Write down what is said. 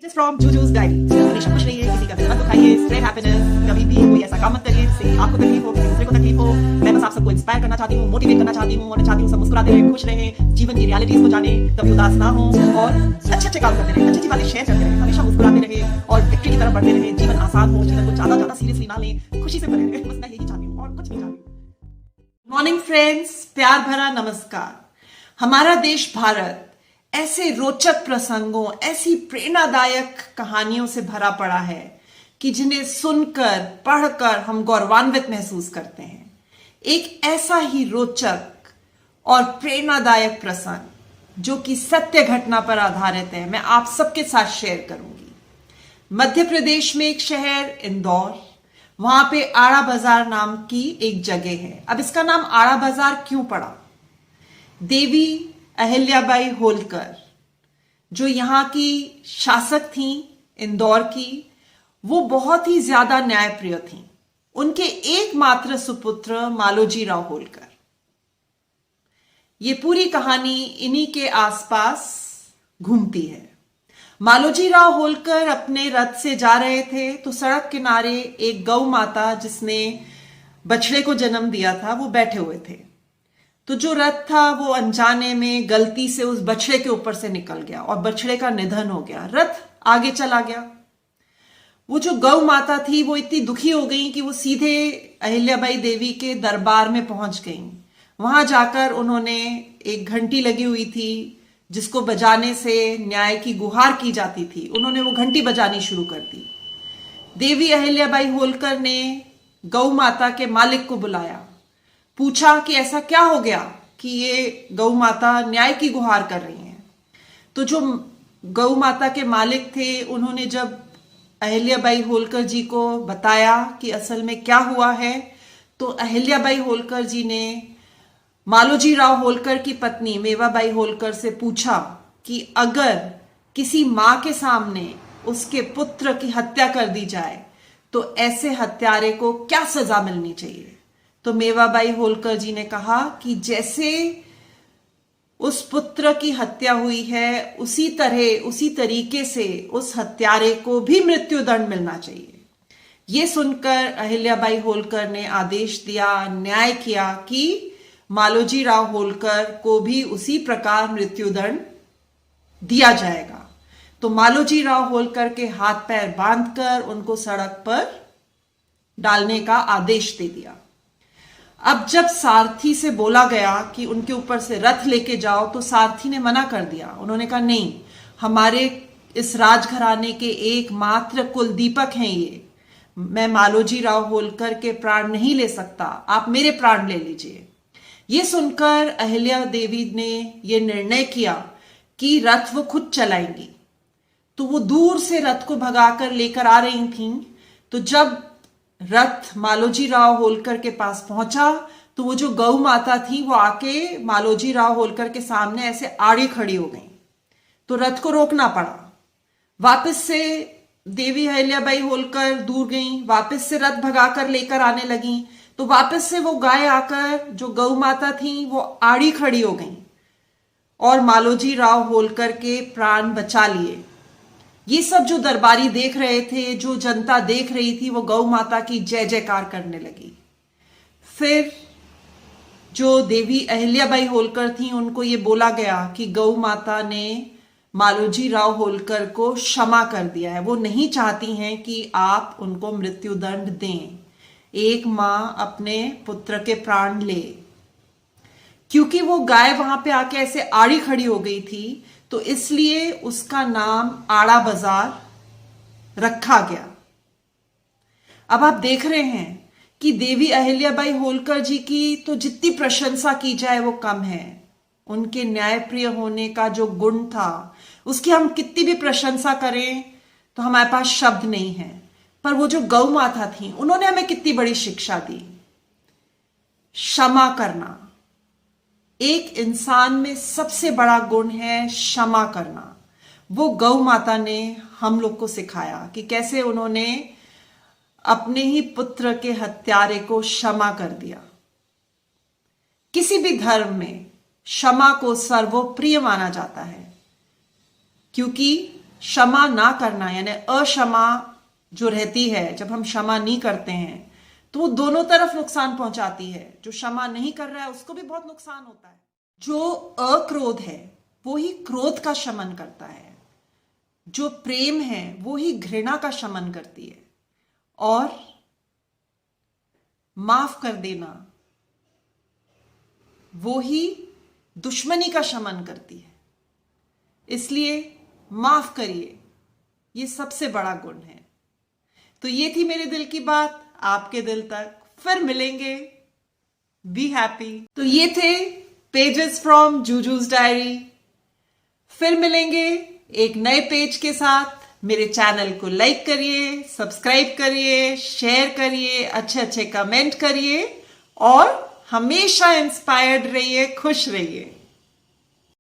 Just from Juju's Diary। हमेशा खुश रहिए, किसी का दिल मत दुखाइए, spread happiness, कभी भी कोई ऐसा काम मत करिए जिससे आपको तकलीफ हो, किसी दूसरे को तकलीफ हो। मैं बस आप सबको इंस्पायर करना चाहती हूँ, मोटिवेट करना चाहती हूँ और चाहती हूँ सब मुस्कुराते रहें, खुश रहें, जीवन की रियलिटीज को जाने, कभी उदास ना हो और अच्छे काम करते रहें, अच्छी बातें शेयर करते रहें, हमेशा मुस्कुराते रहें और विक्ट्री की तरफ बढ़ते रहें। जीवन आसान हो, जीवन को ज्यादा सीरियसली ना लें, खुशी से भरे रहें। बस मैं यही चाहती हूँ और कुछ नहीं चाहती। मॉर्निंग फ्रेंड्स, प्यार भरा नमस्कार। हमारा देश भारत ऐसे रोचक प्रसंगों, ऐसी प्रेरणादायक कहानियों से भरा पड़ा है कि जिन्हें सुनकर, पढ़कर हम गौरवान्वित महसूस करते हैं। एक ऐसा ही रोचक और प्रेरणादायक प्रसंग जो कि सत्य घटना पर आधारित है, मैं आप सबके साथ शेयर करूंगी। मध्य प्रदेश में एक शहर इंदौर, वहां पे आड़ा बाजार नाम की एक जगह है। अब इसका नाम आड़ा बाजार क्यों पड़ा? देवी अहिल्याबाई होलकर जो यहाँ की शासक थी इंदौर की, वो बहुत ही ज्यादा न्यायप्रिय थी। उनके एकमात्र सुपुत्र मालोजी राव होलकर। ये पूरी कहानी इन्हीं के आसपास घूमती है। मालोजी राव होलकर अपने रथ से जा रहे थे तो सड़क किनारे एक गौ माता जिसने बछड़े को जन्म दिया था वो बैठे हुए थे। तो जो रथ था वो अनजाने में गलती से उस बछड़े के ऊपर से निकल गया और बछड़े का निधन हो गया। रथ आगे चला गया। वो जो गौ माता थी वो इतनी दुखी हो गई कि वो सीधे अहिल्याबाई देवी के दरबार में पहुंच गई। वहां जाकर उन्होंने, एक घंटी लगी हुई थी जिसको बजाने से न्याय की गुहार की जाती थी, उन्होंने वो घंटी बजानी शुरू कर दी। देवी अहिल्याबाई होलकर ने गौ माता के मालिक को बुलाया, पूछा कि ऐसा क्या हो गया कि ये गौ माता न्याय की गुहार कर रही हैं। तो जो गौ माता के मालिक थे उन्होंने जब अहिल्याबाई होलकर जी को बताया कि असल में क्या हुआ है, तो अहिल्याबाई होलकर जी ने मालोजी राव होलकर की पत्नी मेवाबाई होलकर से पूछा कि अगर किसी मां के सामने उसके पुत्र की हत्या कर दी जाए तो ऐसे हत्यारे को क्या सजा मिलनी चाहिए। तो मेवाबाई होलकर जी ने कहा कि जैसे उस पुत्र की हत्या हुई है उसी तरह, उसी तरीके से उस हत्यारे को भी मृत्यु दंड मिलना चाहिए। ये सुनकर अहिल्याबाई होलकर ने आदेश दिया, न्याय किया कि मालोजी राव होलकर को भी उसी प्रकार मृत्यु दंड दिया जाएगा। तो मालोजी राव होलकर के हाथ पैर बांधकर उनको सड़क पर डालने का आदेश दे दिया। अब जब सारथी से बोला गया कि उनके ऊपर से रथ लेके जाओ तो सारथी ने मना कर दिया। उन्होंने कहा नहीं, हमारे इस राजघराने के एकमात्र कुल दीपक हैं ये, मैं मालोजी राव होलकर के प्राण नहीं ले सकता, आप मेरे प्राण ले लीजिए। ये सुनकर अहिल्या देवी ने यह निर्णय किया कि रथ वो खुद चलाएंगी। तो वो दूर से रथ को भगाकर लेकर आ रही थीं। तो जब रथ मालोजी राव होलकर के पास पहुंचा तो वो जो गौ माता थी वो आके मालोजी राव होलकर के सामने ऐसे आड़ी खड़ी हो गई। तो रथ को रोकना पड़ा। वापस से देवी अहिल्याबाई होलकर दूर गई, वापस से रथ भगाकर लेकर आने लगी। तो वापस से वो गाय आकर जो गौ माता थी वो आड़ी खड़ी हो गई और मालोजी राव होलकर के प्राण बचा लिए। ये सब जो दरबारी देख रहे थे, जो जनता देख रही थी, वो गौ माता की जय जयकार करने लगी। फिर जो देवी अहिल्याबाई होलकर थी उनको ये बोला गया कि गौ माता ने मालोजी राव होलकर को क्षमा कर दिया है, वो नहीं चाहती हैं कि आप उनको मृत्यु दंड दें। एक मां अपने पुत्र के प्राण ले। क्योंकि वो गाय वहां पे आके ऐसे आड़ी खड़ी हो गई थी तो इसलिए उसका नाम आड़ा बाजार रखा गया। अब आप देख रहे हैं कि देवी अहिल्याबाई होलकर जी की तो जितनी प्रशंसा की जाए वो कम है। उनके न्यायप्रिय होने का जो गुण था उसकी हम कितनी भी प्रशंसा करें तो हमारे पास शब्द नहीं है। पर वो जो गौ माता थी उन्होंने हमें कितनी बड़ी शिक्षा दी। क्षमा करना एक इंसान में सबसे बड़ा गुण है, क्षमा करना। वो गौ माता ने हम लोग को सिखाया कि कैसे उन्होंने अपने ही पुत्र के हत्यारे को क्षमा कर दिया। किसी भी धर्म में क्षमा को सर्वोप्रिय माना जाता है क्योंकि क्षमा ना करना यानी अक्षमा जो रहती है, जब हम क्षमा नहीं करते हैं तो वो दोनों तरफ नुकसान पहुंचाती है। जो क्षमा नहीं कर रहा है उसको भी बहुत नुकसान होता है। जो अक्रोध है वो ही क्रोध का शमन करता है, जो प्रेम है वो ही घृणा का शमन करती है, और माफ कर देना वो ही दुश्मनी का शमन करती है। इसलिए माफ करिए, ये सबसे बड़ा गुण है। तो ये थी मेरे दिल की बात आपके दिल तक। फिर मिलेंगे। Be happy. तो ये थे पेजेस फ्रॉम जूजूज डायरी। फिर मिलेंगे एक नए पेज के साथ। मेरे चैनल को लाइक करिए, सब्सक्राइब करिए, शेयर करिए, अच्छे अच्छे कमेंट करिए और हमेशा इंस्पायर्ड रहिए, खुश रहिए।